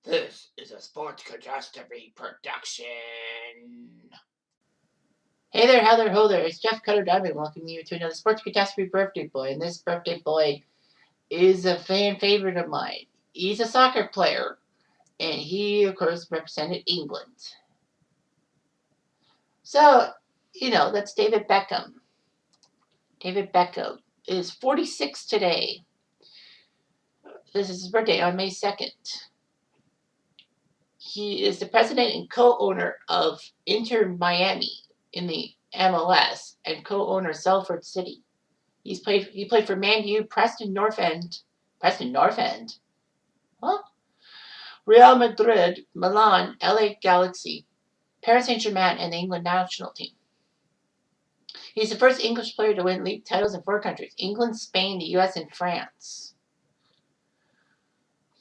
This is a Sports Catastrophe production. Hey there, how there, ho there. It's Jeff Cutter Diamond welcoming you to another Sports Catastrophe birthday boy. And this birthday boy is a fan favorite of mine. He's a soccer player, and he, of course, represented England. So, that's David Beckham. David Beckham is 46 today. This is his birthday on May 2nd. He is the president and co-owner of Inter Miami in the MLS and co-owner Salford City. He played for Man-U, Preston North End, huh? Real Madrid, Milan, LA Galaxy, Paris Saint-Germain, and the England national team. He's the first English player to win league titles in 4 countries: England, Spain, the US, and France.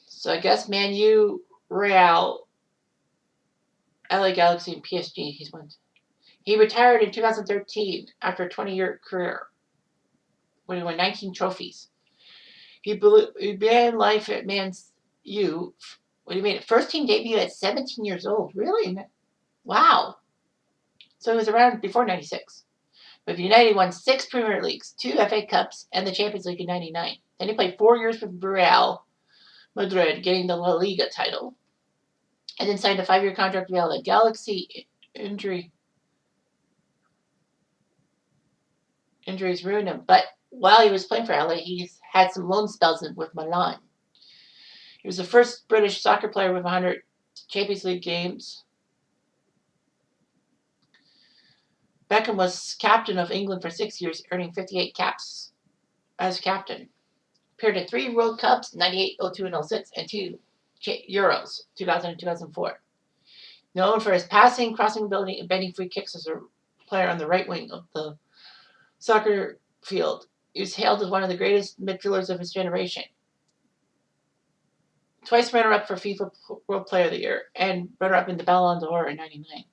So I guess Man-U, Real, LA Galaxy, and PSG he's won. He retired in 2013 after a 20-year career when he won 19 trophies. He began life at Man U when he made a first team debut at 17 years old. Really? Wow. So he was around before 96. With United, he won 6 Premier Leagues, 2 FA Cups, and the Champions League in 99. Then he played 4 years for Real Madrid, getting the La Liga title. And then signed a 5-year contract with the Galaxy. Injuries ruined him. But while he was playing for LA, he had some loan spells with Milan. He was the first British soccer player with 100 Champions League games. Beckham was captain of England for 6 years, earning 58 caps as captain. Appeared in 3 World Cups, 98, 02, and 06, and 2 Euros, 2000 and 2004. Known for his passing, crossing ability, and bending free kicks as a player on the right wing of the soccer field. He was hailed as one of the greatest midfielders of his generation. Twice runner-up for FIFA World Player of the Year, and runner-up in the Ballon d'Or in 99.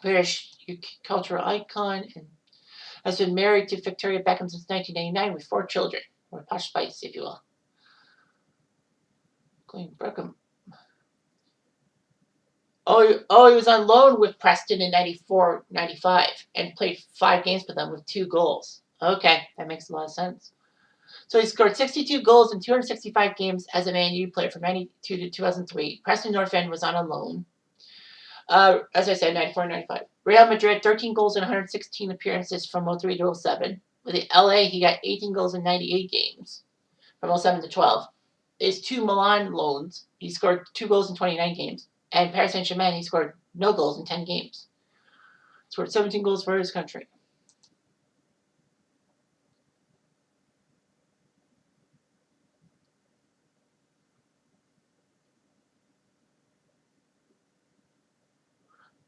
British cultural icon, and has been married to Victoria Beckham since 1999 with 4 children, or posh spice, if you will. Going Beckham. Oh, he was on loan with Preston in 94-95 and played 5 games for them with 2 goals. Okay, that makes a lot of sense. So he scored 62 goals in 265 games as a Man U player from 92 to 2003. Preston North End was on a loan. As I said, 94-95. Real Madrid, 13 goals in 116 appearances from 03 to 07. With the LA, he got 18 goals in 98 games from 07 to 12. His 2 Milan loans, he scored 2 goals in 29 games. And Paris Saint-Germain, he scored no goals in 10 games. Scored 17 goals for his country.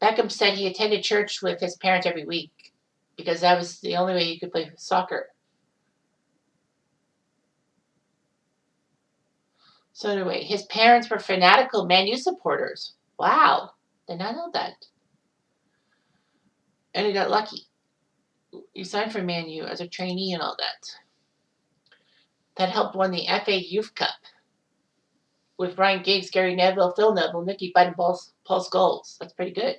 Beckham said he attended church with his parents every week because that was the only way he could play soccer. So anyway, his parents were fanatical Man U supporters. Wow, did not know that. And he got lucky. He signed for Man U as a trainee and all that. That helped win the FA Youth Cup with Ryan Giggs, Gary Neville, Phil Neville, Nicky Butt, and Paul Scholes. That's pretty good.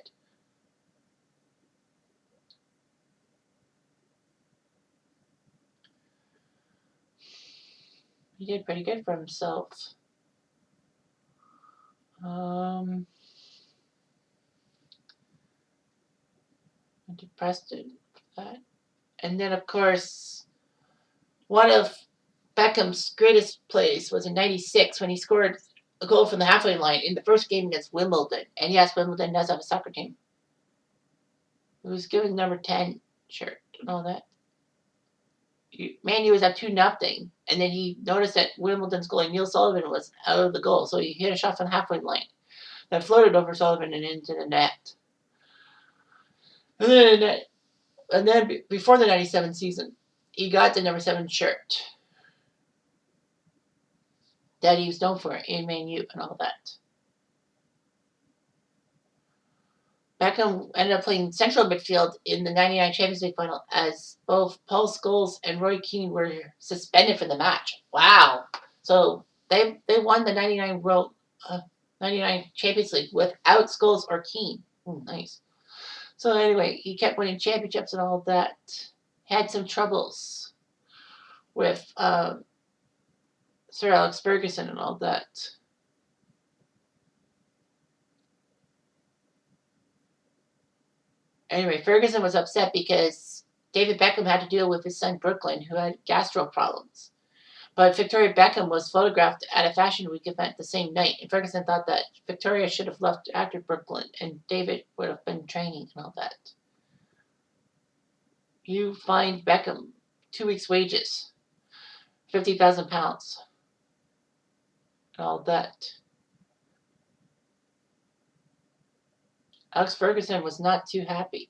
He did pretty good for himself. Preston for that. And then, of course, one of Beckham's greatest plays was in 96 when he scored a goal from the halfway line in the first game against Wimbledon. And yes, Wimbledon does have a soccer team. He was given number 10 shirt and all that. Man U was up 2-0, and then he noticed that Wimbledon's goalie Neil Sullivan was out of the goal, so he hit a shot from the halfway line that floated over Sullivan and into the net. And then before the 97 season, he got the number 7 shirt that he was known for in Man U and all that. Beckham ended up playing central midfield in the 99 Champions League final as both Paul Scholes and Roy Keane were suspended for the match. Wow. So they won the 99 World 99 Champions League without Scholes or Keane. Ooh, nice. So anyway, he kept winning championships and all that. Had some troubles with Sir Alex Ferguson and all that. Anyway, Ferguson was upset because David Beckham had to deal with his son Brooklyn, who had gastro problems. But Victoria Beckham was photographed at a fashion week event the same night, and Ferguson thought that Victoria should have left after Brooklyn, and David would have been training and all that. You fined Beckham 2 weeks' wages, £50,000, and all that. Alex Ferguson was not too happy.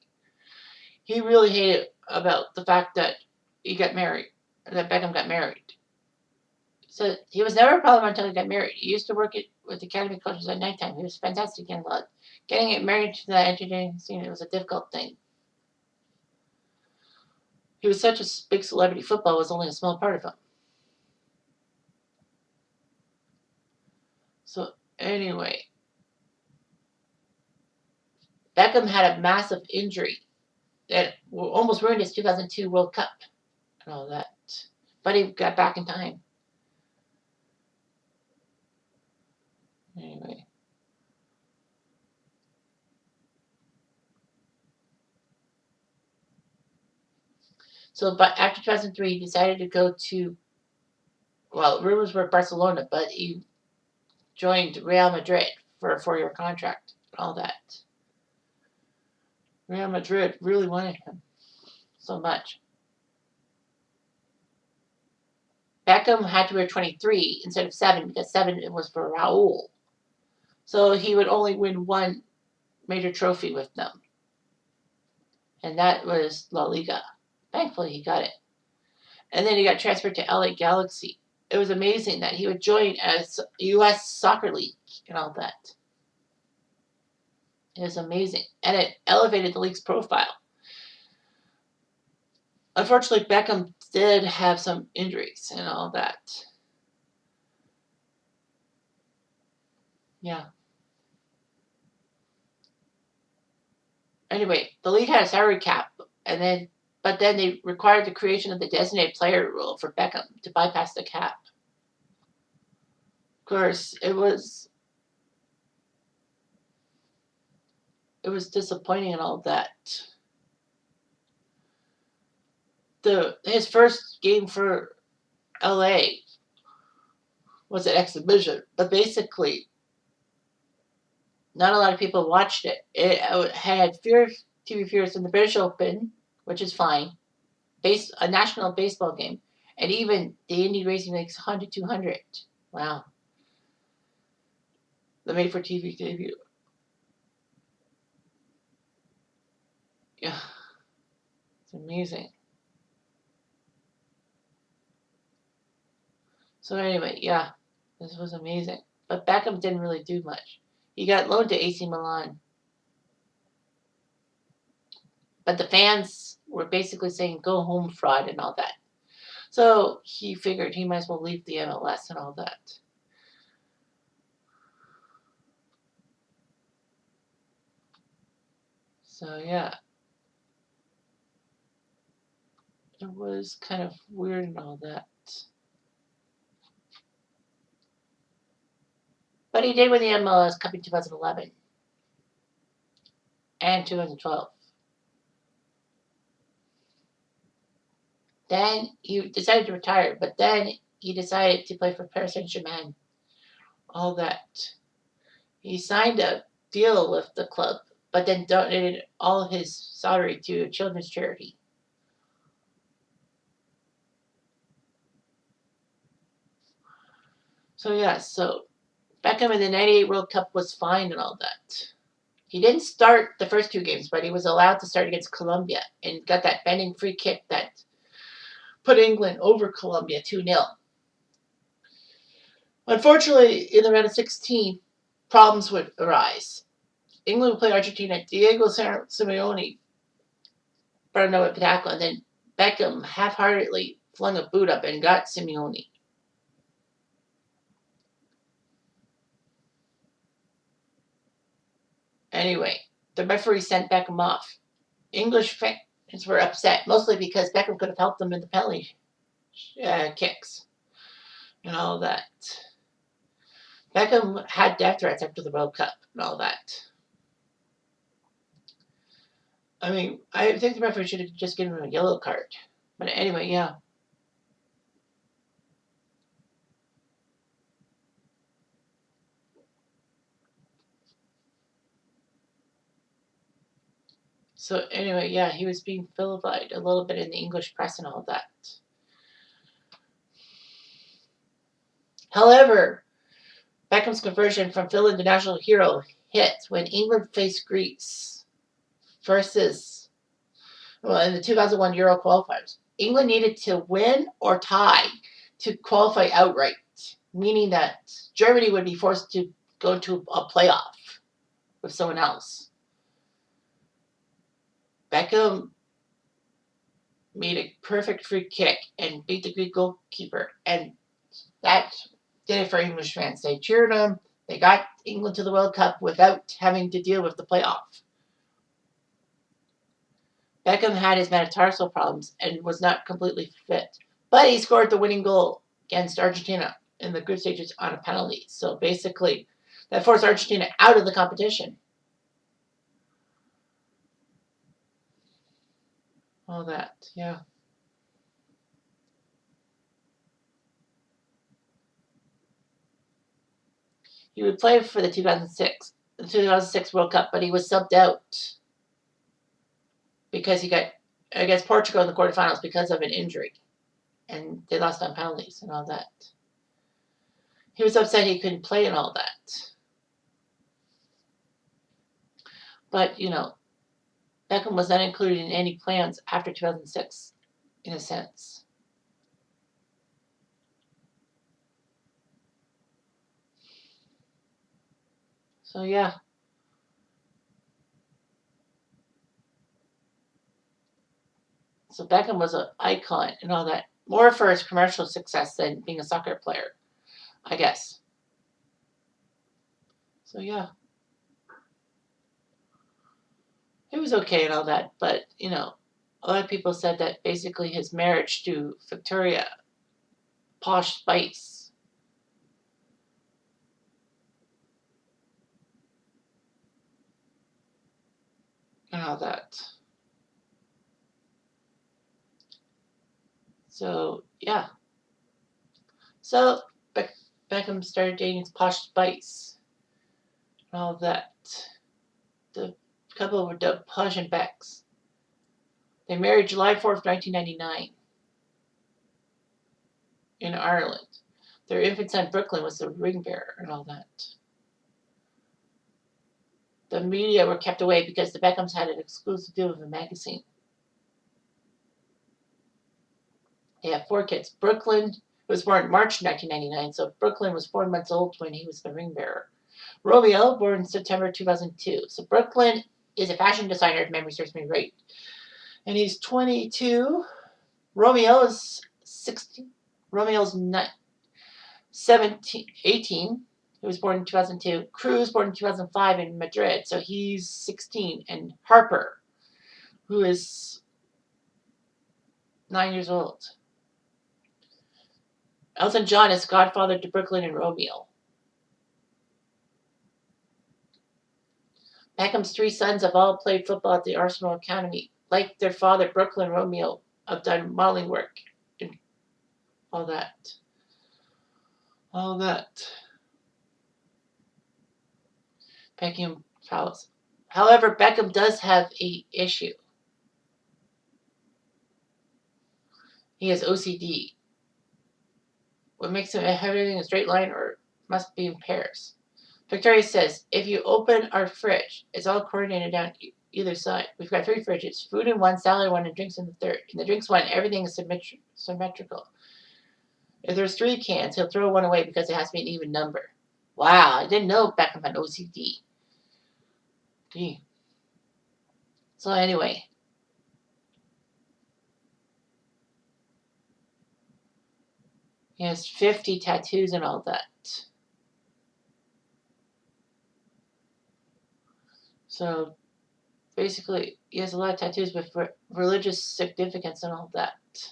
He really hated about the fact that he got married, that Beckham got married. So he was never a problem until he got married. He used to work with academy coaches at nighttime. He was fantastic in love. Getting it married to the entertaining scene, it was a difficult thing. He was such a big celebrity, football was only a small part of him. So anyway, Beckham had a massive injury that almost ruined his 2002 World Cup and all that. But he got back in time. Anyway. So, but after 2003, he decided to go to, well, rumors were Barcelona, but he joined Real Madrid for a 4-year contract and all that. Real Madrid really wanted him so much. Beckham had to wear 23 instead of 7 because 7 was for Raul. So he would only win one major trophy with them. And that was La Liga. Thankfully, he got it. And then he got transferred to LA Galaxy. It was amazing that he would join as U.S. Soccer League and all that. It was amazing. And it elevated the league's profile. Unfortunately, Beckham did have some injuries and all that. Yeah. Anyway, the league had a salary cap, but then they required the creation of the designated player rule for Beckham to bypass the cap. Of course, it was disappointing and all that. His first game for LA was an exhibition, but basically not a lot of people watched it. It had TV viewers in the British Open, which is fine, a national baseball game, and even the Indy Racing League's Honda 200. Wow. The made-for-TV debut. Yeah. It's amazing. So anyway, yeah, this was amazing. But Beckham didn't really do much. He got loaned to AC Milan. But the fans were basically saying, go home, fraud, and all that. So he figured he might as well leave the MLS and all that. So yeah. It was kind of weird and all that. But he did win the MLS Cup in 2011 and 2012. Then he decided to retire, but then he decided to play for Paris Saint-Germain. All that. He signed a deal with the club, but then donated all his salary to a children's charity. So yeah, so Beckham in the 98 World Cup was fine and all that. He didn't start the first 2 games, but he was allowed to start against Colombia and got that bending free kick that put England over Colombia 2-0. Unfortunately, in the round of 16, problems would arise. England would play Argentina. Diego Simeone brought another tackle, and then Beckham half-heartedly flung a boot up and got Simeone. Anyway, the referee sent Beckham off. English fans were upset, mostly because Beckham could have helped them in the penalty kicks and all that. Beckham had death threats after the World Cup and all that. I mean, I think the referee should have just given him a yellow card. But anyway, yeah. So anyway, yeah, he was being vilified a little bit in the English press and all that. However, Beckham's conversion from villain to national hero hit when England faced Greece versus, well, in the 2001 Euro qualifiers. England needed to win or tie to qualify outright, meaning that Germany would be forced to go to a playoff with someone else. Beckham made a perfect free kick and beat the Greek goalkeeper, and that did it for English fans. They cheered him. They got England to the World Cup without having to deal with the playoff. Beckham had his metatarsal problems and was not completely fit, but he scored the winning goal against Argentina in the group stages on a penalty. So basically, that forced Argentina out of the competition. All that, yeah. He would play for the 2006 World Cup, but he was subbed out because he got against Portugal in the quarterfinals because of an injury, and they lost on penalties and all that. He was upset he couldn't play and all that. But, you know, Beckham was not included in any plans after 2006, in a sense. So, yeah. So Beckham was an icon and all that. More for his commercial success than being a soccer player, I guess. So, yeah. It was okay and all that, but, you know, a lot of people said that basically his marriage to Victoria, Posh Spice, and all that. So, yeah. So, Beckham started dating Posh Spice and all that. The couple were dubbed Posh and Becks. They married July 4th, 1999 in Ireland. Their infant son, Brooklyn, was the ring bearer and all that. The media were kept away because the Beckhams had an exclusive deal with the magazine. They have 4 kids. Brooklyn was born in March 1999, so Brooklyn was 4 months old when he was the ring bearer. Romeo, born in September 2002. So Brooklyn is a fashion designer, if memory serves me right. And he's 22. Romeo is 16. Romeo's 18. He was born in 2002. Cruz, born in 2005 in Madrid, so he's 16. And Harper, who is 9 years old. Elton John is godfather to Brooklyn and Romeo. Beckham's 3 sons have all played football at the Arsenal Academy. Like their father, Brooklyn and Romeo have done modeling work and all that. All that. Beckham Palace. However, Beckham does have a issue. He has OCD. What makes him have everything in a straight line or must be in pairs. Victoria says, if you open our fridge, it's all coordinated down either side. We've got 3 fridges, food in one, salad in one, and drinks in the third. In the drinks one, everything is symmetrical. If there's 3 cans, he'll throw one away because it has to be an even number. Wow, I didn't know Beckham had OCD. Gee. So anyway. He has 50 tattoos and all that. So basically, he has a lot of tattoos with religious significance and all that.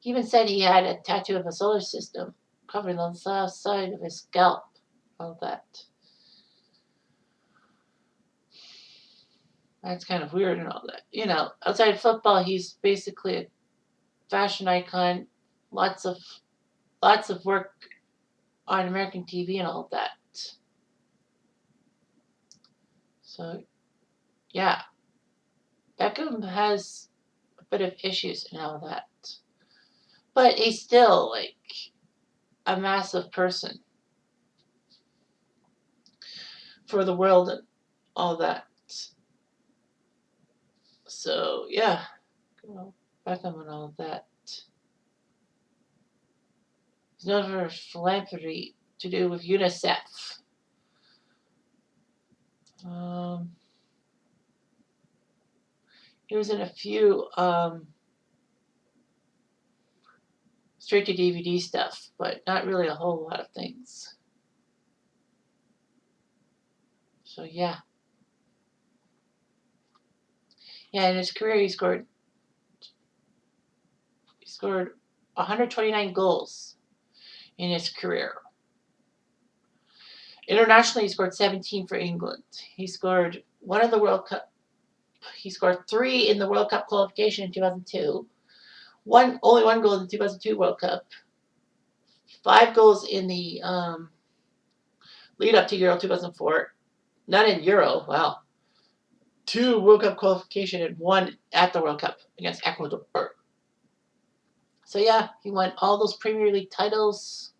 He even said he had a tattoo of a solar system covering the south side of his scalp. All that. That's kind of weird and all that. You know, outside football, he's basically a fashion icon. Lots of work on American TV and all that. So, yeah, Beckham has a bit of issues and all that, but he's still like a massive person for the world and all that. So, yeah, well, Beckham and all that. He's known for philanthropy to do with UNICEF. He was in a few straight to DVD stuff, but not really a whole lot of things. So yeah. Yeah, in his career he scored 129 goals in his career. Internationally, he scored 17 for England. He scored one in the World Cup. He scored 3 in the World Cup qualification in 2002. Only one goal in the 2002 World Cup. 5 goals in the lead up to Euro 2004. None in Euro. Wow. 2 World Cup qualification and 1 at the World Cup against Ecuador. So yeah, he won all those Premier League titles.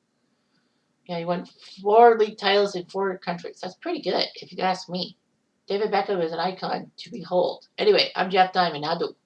Yeah, he won 4 league titles in 4 countries. That's pretty good, if you ask me. David Beckham is an icon to behold. Anyway, I'm Jeff Diamond. Now do.